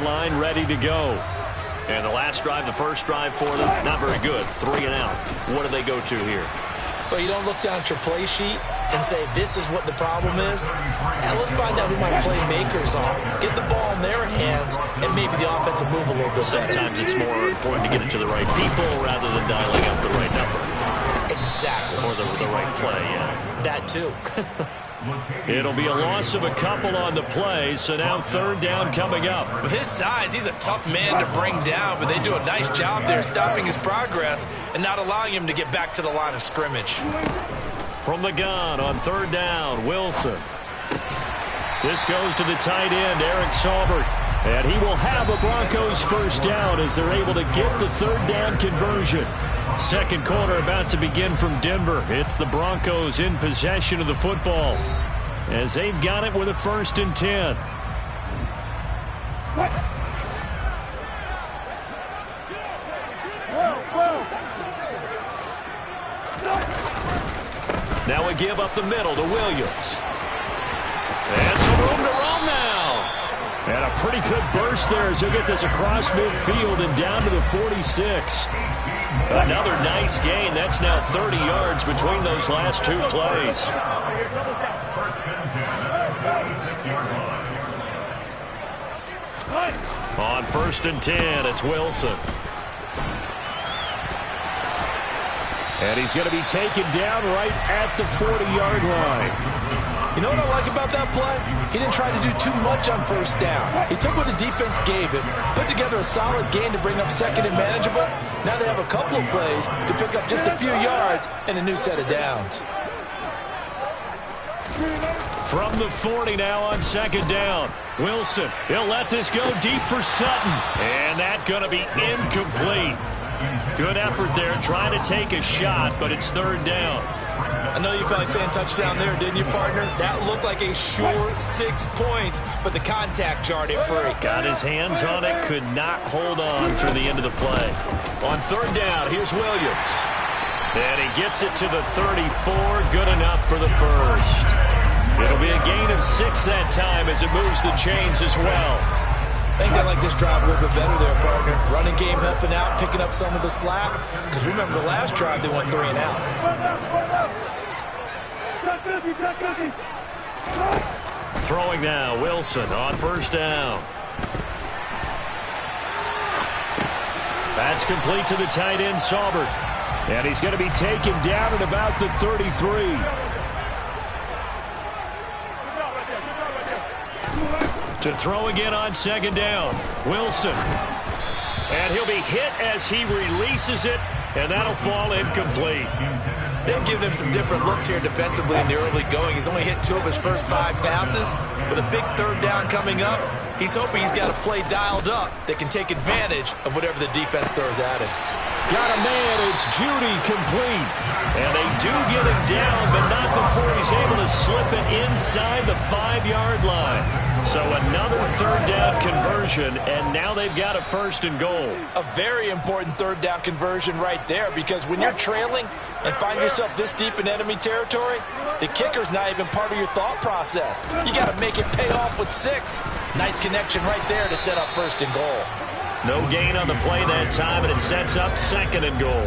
line, ready to go. And the last drive, the first drive for them, not very good. 3 and out. What do they go to here? Well, you don't look down at your play sheet and say, this is what the problem is. Now let's find out who my playmakers are. Get the ball in their hands, and maybe the offense will move a little bit better. Sometimes it's more important to get it to the right people rather than dialing up the right number. Exactly. Or the right play, yeah. That too. It'll be a loss of a couple on the play, so now third down coming up. With his size, he's a tough man to bring down, but they do a nice job there stopping his progress and not allowing him to get back to the line of scrimmage. From the gun on third down, Wilson. This goes to the tight end, Eric Saubert. And he will have a Broncos first down as they're able to get the third down conversion. Second quarter about to begin from Denver. It's the Broncos in possession of the football as they've got it with a 1st and 10. Now we give up the middle to Williams. And some room to run now. And a pretty good burst there as he'll get this across midfield and down to the 46. Another nice gain. That's now 30 yards between those last 2 plays. On 1st and 10, it's Wilson. And he's going to be taken down right at the 40-yard line. You know what I like about that play? He didn't try to do too much on first down. He took what the defense gave him, put together a solid gain to bring up second and manageable. Now they have a couple of plays to pick up just a few yards and a new set of downs. From the 40 now on 2nd down. Wilson, he'll let this go deep for Sutton. And that's going to be incomplete. Good effort there trying to take a shot, but it's 3rd down. I know you felt like saying touchdown there, didn't you, partner? That looked like a sure 6 points, but the contact jarred it free. Got his hands on it, could not hold on through the end of the play. On 3rd down, here's Williams. And he gets it to the 34, good enough for the first. It'll be a gain of 6 that time as it moves the chains as well. I think I like this drive a little bit better there, partner. Running game helping out, picking up some of the slack. Because remember, the last drive, they went 3 and out. Throwing now, Wilson on 1st down. That's complete to the tight end, Saubert. And he's going to be taken down at about the 33. To throw again on 2nd down, Wilson. And he'll be hit as he releases it, and that'll fall incomplete. They've given him some different looks here defensively in the early going. He's only hit 2 of his first 5 passes. With a big 3rd down coming up, he's hoping he's got a play dialed up that can take advantage of whatever the defense throws at him. Got a man, it's Judy, complete. And they do get him down, but not before he's able to slip it inside the 5-yard line. So another 3rd down conversion, and now they've got a 1st and goal. A very important 3rd down conversion right there, because when you're trailing and find yourself this deep in enemy territory, the kicker's not even part of your thought process. You got to make it pay off with 6. Nice connection right there to set up 1st and goal. No gain on the play that time, and it sets up 2nd and goal.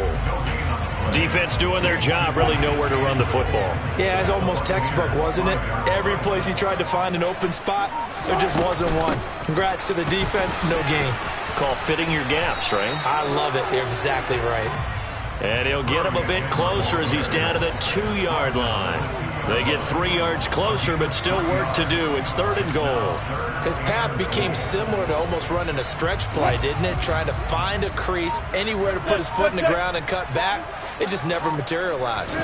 Defense doing their job, really nowhere to run the football. Yeah, it's almost textbook, wasn't it? Every place he tried to find an open spot, there just wasn't one. Congrats to the defense, no gain. Call fitting your gaps, right? I love it. You're exactly right. And he'll get him a bit closer as he's down to the 2-yard line. They get 3 yards closer, but still work to do. It's 3rd and goal. His path became similar to almost running a stretch play, didn't it? Trying to find a crease, anywhere to put his foot in the ground and cut back. It just never materialized.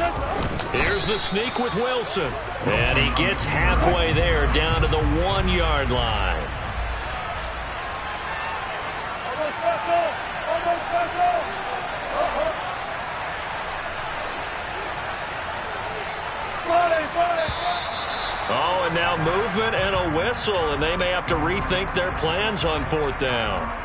Here's the sneak with Wilson. And he gets halfway there, down to the 1-yard line. Oh, and now movement and a whistle, and they may have to rethink their plans on 4th down.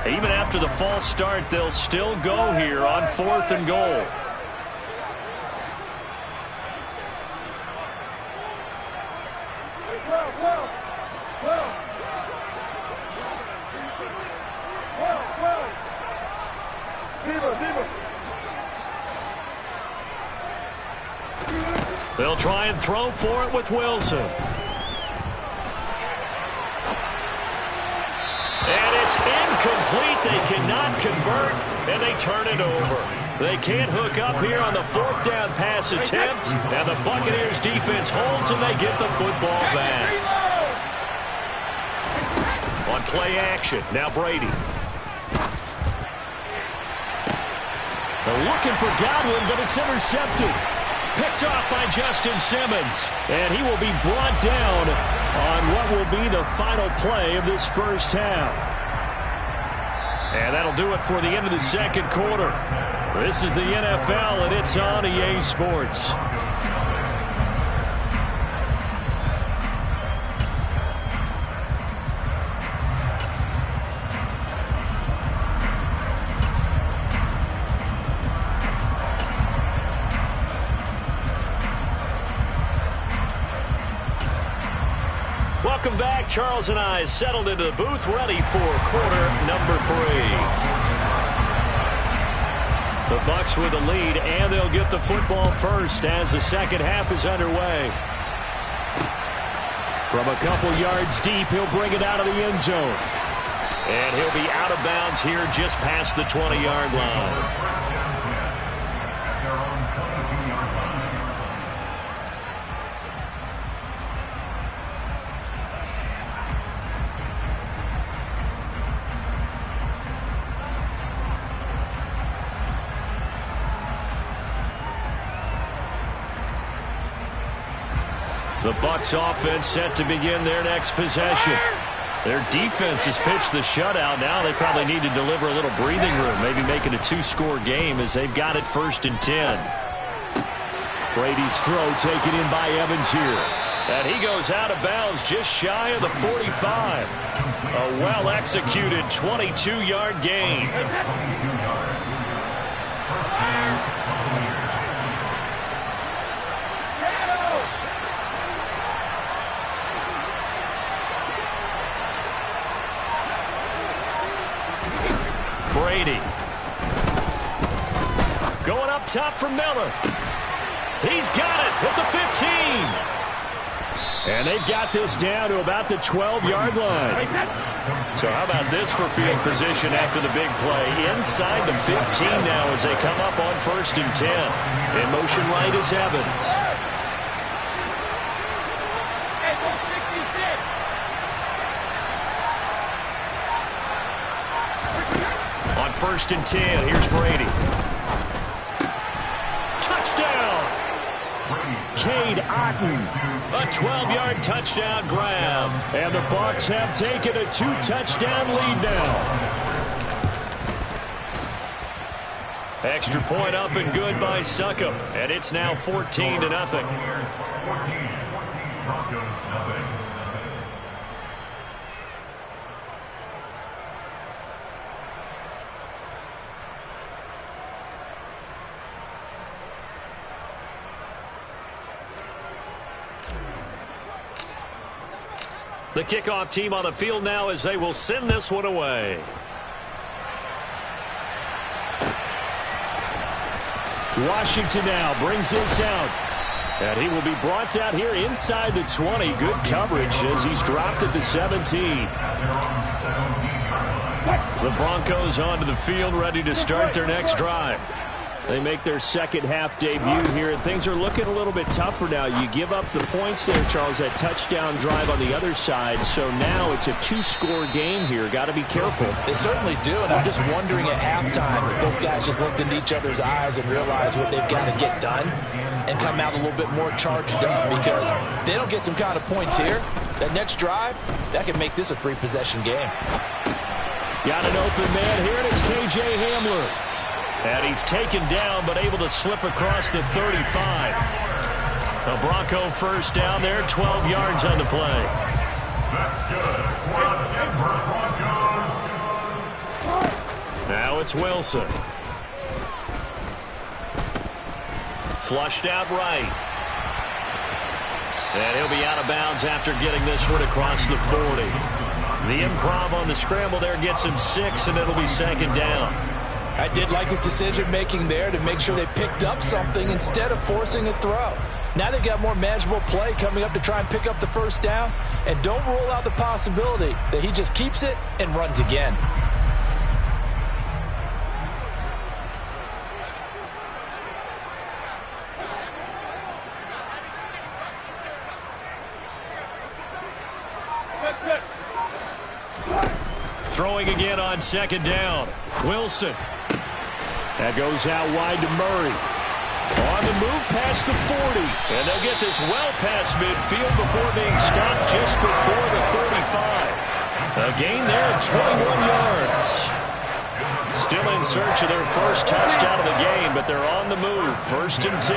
Even after the false start, they'll still go here on 4th and goal. They'll try and throw for it with Wilson. And it's incomplete. They cannot convert, and they turn it over. They can't hook up here on the 4th down pass attempt, and the Buccaneers defense holds, and they get the football back. On play action, now Brady. They're looking for Godwin, but it's intercepted. Picked off by Justin Simmons. And he will be brought down on what will be the final play of this first half. And that'll do it for the end of the second quarter. This is the NFL, and it's on EA Sports. Welcome back. Charles and I settled into the booth, ready for quarter number 3. The Bucs with the lead, and they'll get the football first as the second half is underway. From a couple yards deep, he'll bring it out of the end zone. And he'll be out of bounds here just past the 20-yard line. The Bucs offense set to begin their next possession. Their defense has pitched the shutout. Now they probably need to deliver a little breathing room, maybe make it a 2-score game as they've got it 1st and 10. Brady's throw taken in by Evans here. And he goes out of bounds just shy of the 45. A well-executed 22-yard gain. Brady. Going up top for Miller. He's got it at the 15. And they've got this down to about the 12-yard line. So how about this for field position after the big play? Inside the 15 now as they come up on 1st and 10. In motion right is Evans. On 1st and 10, here's Brady. Touchdown! Cade Otton. A 12-yard touchdown grab. And the Bucs have taken a 2-touchdown lead now. Extra point up and good by Succop. And it's now 14-0. The kickoff team on the field now as they will send this one away. Washington now brings this out. And he will be brought out here inside the 20. Good coverage as he's dropped at the 17. The Broncos onto the field ready to start their next drive. They make their second half debut here, and things are looking a little bit tougher now. You give up the points there, Charles, that touchdown drive on the other side. So now it's a 2-score game here. Got to be careful. They certainly do, and I'm just wondering at halftime if those guys just looked into each other's eyes and realized what they've got to get done and come out a little bit more charged up, because if they don't get some kind of points here, that next drive, that could make this a 3-possession game. Got an open man here, and it's K.J. Hamler. And he's taken down, but able to slip across the 35. The Bronco first down there, 12 yards on the play. That's good. Now it's Wilson. Flushed out right. And he'll be out of bounds after getting this one across the 40. The improv on the scramble there gets him 6, and it'll be second down. I did like his decision-making there to make sure they picked up something instead of forcing a throw. Now they got more manageable play coming up to try and pick up the first down, and don't rule out the possibility that he just keeps it and runs again. Throwing again on second down. Wilson. That goes out wide to Murray. On the move past the 40. And they'll get this well past midfield before being stopped just before the 35. A gain there of 21 yards. Still in search of their first touchdown of the game, but they're on the move. First and 10.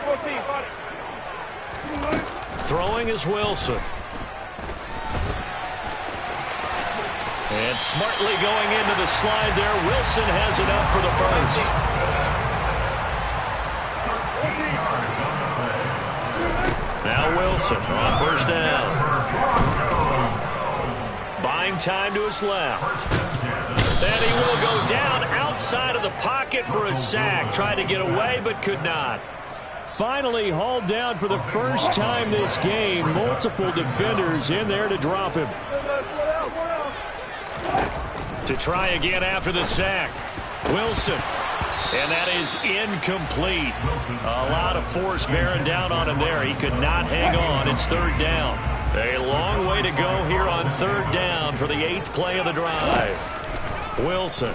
14. Throwing is Wilson. And smartly going into the slide there. Wilson has enough for the first. Now Wilson on first down. Buying time to his left. And he will go down outside of the pocket for a sack. Tried to get away but could not. Finally hauled down for the first time this game. Multiple defenders in there to drop him. To try again after the sack. Wilson. And that is incomplete. A lot of force bearing down on him there. He could not hang on. It's third down. A long way to go here on third down for the 8th play of the drive. Wilson.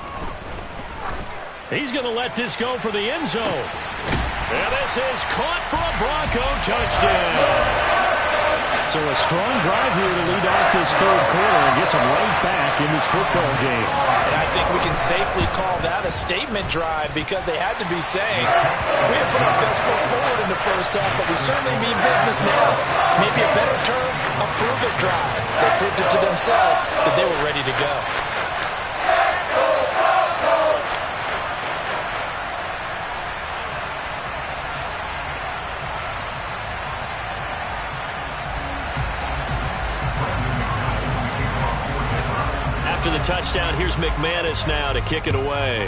He's going to let this go for the end zone. And this is caught for a Bronco touchdown. So a strong drive here to lead off this third quarter and gets them right back in this football game. And I think we can safely call that a statement drive because they had to be saying, we have put our best foot forward in the first half, but we certainly mean business now. Maybe a better term, a prove-it drive. They proved it to themselves that they were ready to go. After the touchdown, here's McManus now to kick it away.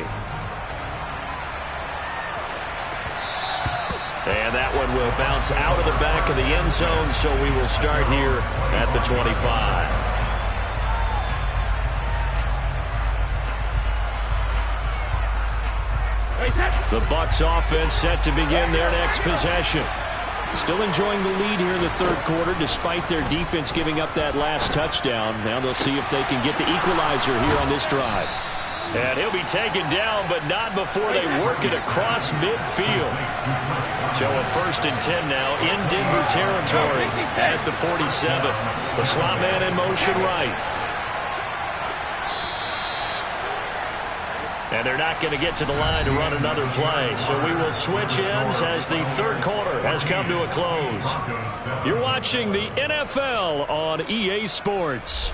And that one will bounce out of the back of the end zone, so we will start here at the 25. The Bucs offense set to begin their next possession. Still enjoying the lead here in the third quarter despite their defense giving up that last touchdown. Now they'll see if they can get the equalizer here on this drive. And he'll be taken down, but not before they work it across midfield. So a first and 10 now in Denver territory at the 47. The slot man in motion right. And they're not going to get to the line to run another play. So we will switch ends as the third quarter has come to a close. You're watching the NFL on EA Sports.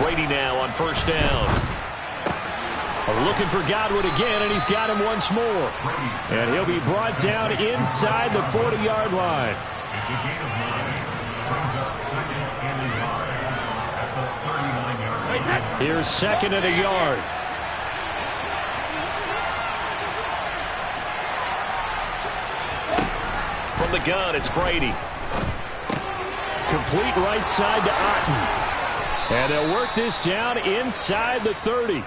Brady now on first down. Looking for Godwin again, and he's got him once more. And he'll be brought down inside the 40-yard line. Here's second and a yard. From the gun, it's Brady. Complete right side to Otten. And they'll work this down inside the 30.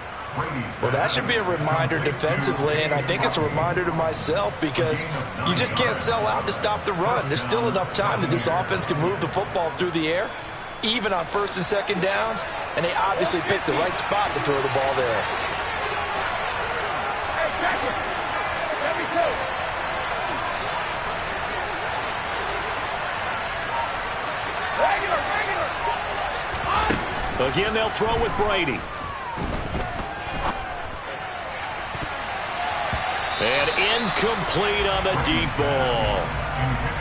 Well, that should be a reminder defensively, and I think it's a reminder to myself because you just can't sell out to stop the run. There's still enough time that this offense can move the football through the air, even on first and second downs, and they obviously picked the right spot to throw the ball there. Again, they'll throw with Brady. And incomplete on the deep ball.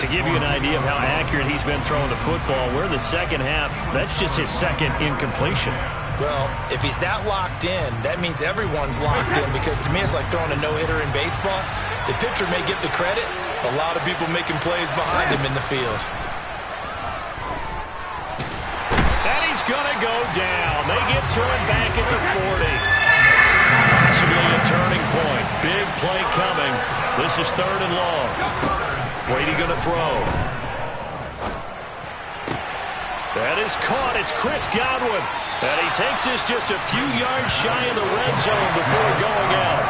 To give you an idea of how accurate he's been throwing the football, we're in the second half. That's just his second incompletion. Well, if he's that locked in, that means everyone's locked in, because to me it's like throwing a no-hitter in baseball. The pitcher may get the credit, a lot of people making plays behind him in the field. And he's going to go down. They get to him back at the 40. Possibly a turning point. Big play coming. This is 3rd and long. Brady going to throw. That is caught. It's Chris Godwin. And he takes this just a few yards shy of the red zone before going out.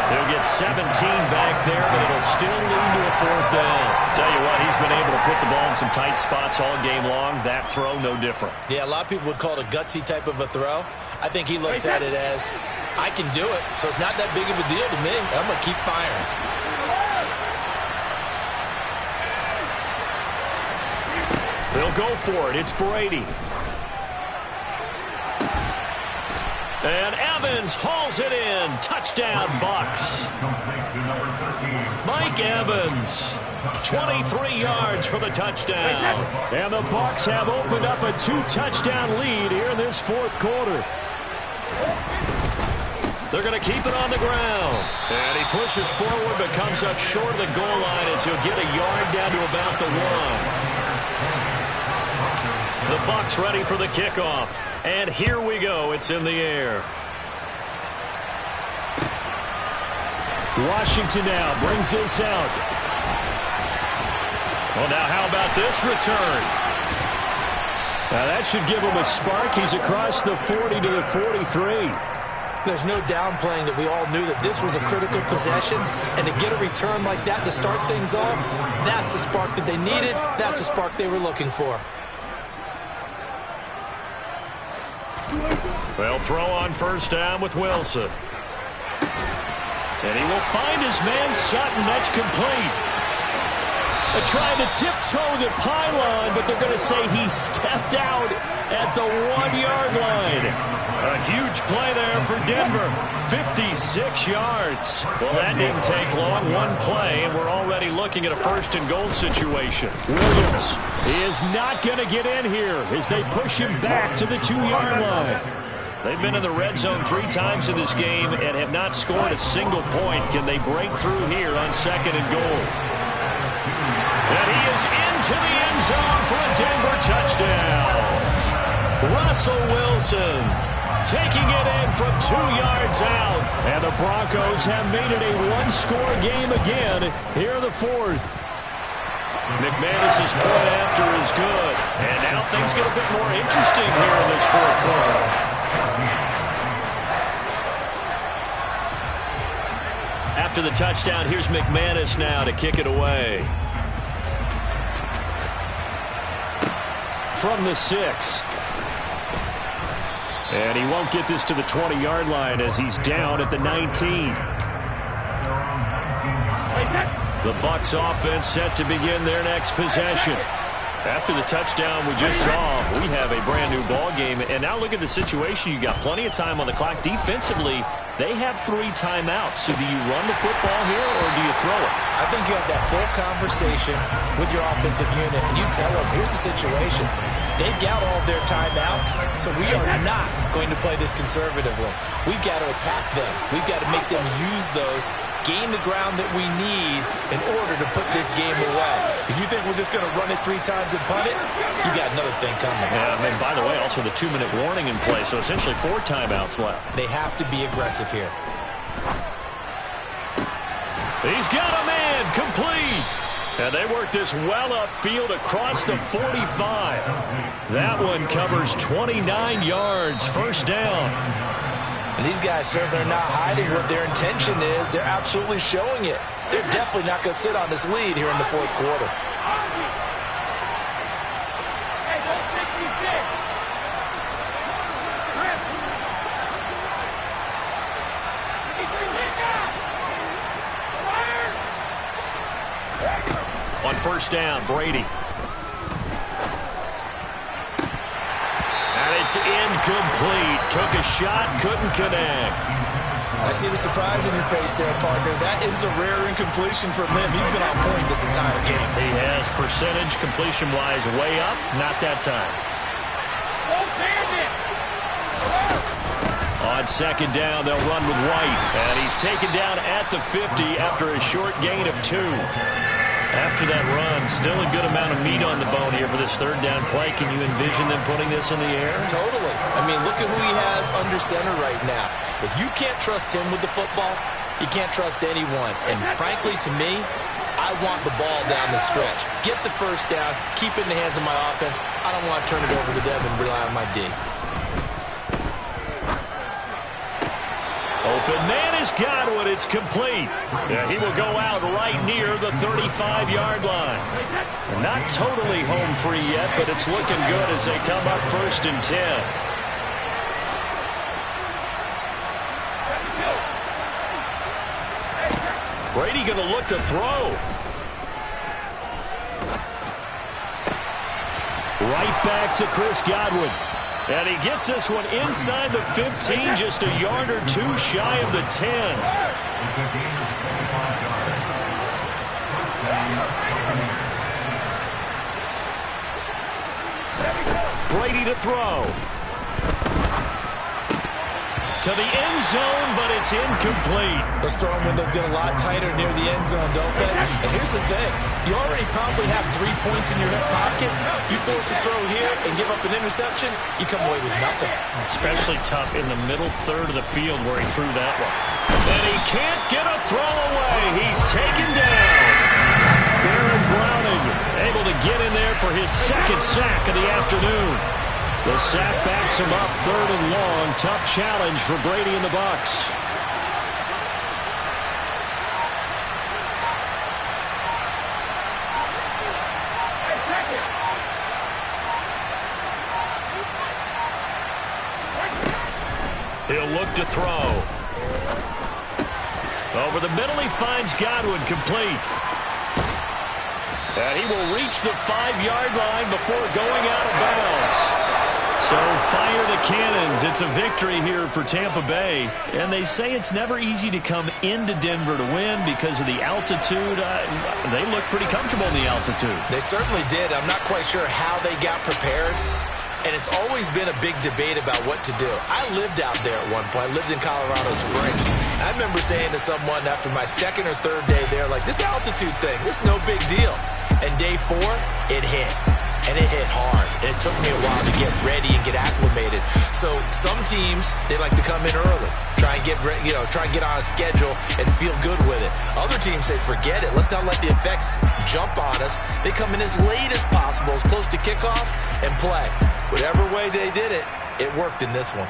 He'll get 17 back there, but it'll still lead to a 4th down. Tell you what, he's been able to put the ball in some tight spots all game long. That throw, no different. Yeah, a lot of people would call it a gutsy type of a throw. I think he looks at it as, I can do it, so it's not that big of a deal to me. I'm going to keep firing. They'll go for it. It's Brady. And Evans hauls it in. Touchdown, Bucs. Mike Evans, 23 yards for the touchdown. And the Bucs have opened up a 2-touchdown lead here in this 4th quarter. They're going to keep it on the ground. And he pushes forward but comes up short of the goal line as he'll get a yard down to about the 1. The Bucs ready for the kickoff. And here we go. It's in the air. Washington now brings this out. Well, now how about this return? Now that should give him a spark. He's across the 40 to the 43. There's no downplaying that we all knew that this was a critical possession, and to get a return like that to start things off, that's the spark that they needed. That's the spark they were looking for. They'll throw on 1st down with Wilson. And he will find his man Sutton. That's complete. They're trying to tiptoe the pylon, but they're going to say he stepped out at the 1-yard line. A huge play there for Denver. 56 yards. Well, that didn't take long. One play, and we're already looking at a 1st and goal situation. Williams is not going to get in here as they push him back to the 2-yard line. They've been in the red zone 3 times in this game and have not scored a single point. Can they break through here on 2nd and goal? And he is into the end zone for a Denver touchdown. Russell Wilson taking it in from 2 yards out. And the Broncos have made it a 1-score game again here in the 4th. McManus's point after is good. And now things get a bit more interesting here in this 4th quarter. After the touchdown, here's McManus now to kick it away. From the 6. And he won't get this to the 20-yard line as he's down at the 19. The Bucs offense set to begin their next possession. After the touchdown we just saw, we have a brand-new ball game. And now look at the situation. You got plenty of time on the clock. Defensively, they have 3 timeouts. So do you run the football here or do you throw it? I think you have that full conversation with your offensive unit, and you tell them, here's the situation. They've got all their timeouts, so we are not going to play this conservatively. We've got to attack them. We've got to make them use those, gain the ground that we need in order to put this game away. If you think we're just going to run it 3 times and punt it, you got another thing coming. Yeah, and by the way, also the 2-minute warning in play, so essentially 4 timeouts left. They have to be aggressive here. He's got a man, complete. And they work this well upfield across the 45. That one covers 29 yards, 1st down. And these guys certainly are not hiding what their intention is. They're absolutely showing it. They're definitely not going to sit on this lead here in the 4th quarter. On 1st down, Brady. And it It's incomplete. Took a shot, couldn't connect. I see the surprise in your face there, partner. That is a rare incompletion from him. He's been on point this entire game. He has percentage completion-wise way up. Not that time. On second down, they'll run with White. And he's taken down at the 50 after a short gain of 2. After that run, still a good amount of meat on the bone here for this third down play. Can you envision them putting this in the air? Totally. I mean, look at who he has under center right now. If you can't trust him with the football, you can't trust anyone. And frankly, to me, I want the ball down the stretch. Get the first down, keep it in the hands of my offense. I don't want to turn it over to them and rely on my D. Open man is Godwin. It's complete. He will go out right near the 35-yard line. Not totally home free yet, but it's looking good as they come up 1st and 10. Brady going to look to throw. Right back to Chris Godwin. And he gets this one inside the 15, just a yard or 2 shy of the 10. Brady to throw. To the end zone, but it's incomplete. Those throwing windows get a lot tighter near the end zone, don't they? And here's the thing. You already probably have 3 points in your hip pocket. You force a throw here and give up an interception, you come away with nothing. Especially tough in the middle third of the field where he threw that one. And he can't get a throw away. He's taken down. Baron Browning able to get in there for his second sack of the afternoon. The sack backs him up 3rd and long. Tough challenge for Brady and the Bucs. He'll look to throw. Over the middle, he finds Godwin complete. And he will reach the 5-yard line before going out of bounds. So fire the cannons. It's a victory here for Tampa Bay. And they say it's never easy to come into Denver to win because of the altitude. They look pretty comfortable in the altitude. They certainly did. I'm not quite sure how they got prepared. And it's always been a big debate about what to do. I lived out there at one point. I lived in Colorado Springs. I remember saying to someone after my 2nd or 3rd day there, like, this altitude thing, this is no big deal. And day 4, it hit. And it hit hard. And it took me a while to get ready and get acclimated. So some teams, they like to come in early, try and get on a schedule and feel good with it. Other teams say, forget it. Let's not let the effects jump on us. They come in as late as possible, as close to kickoff, and play. Whatever way they did it, it worked in this one.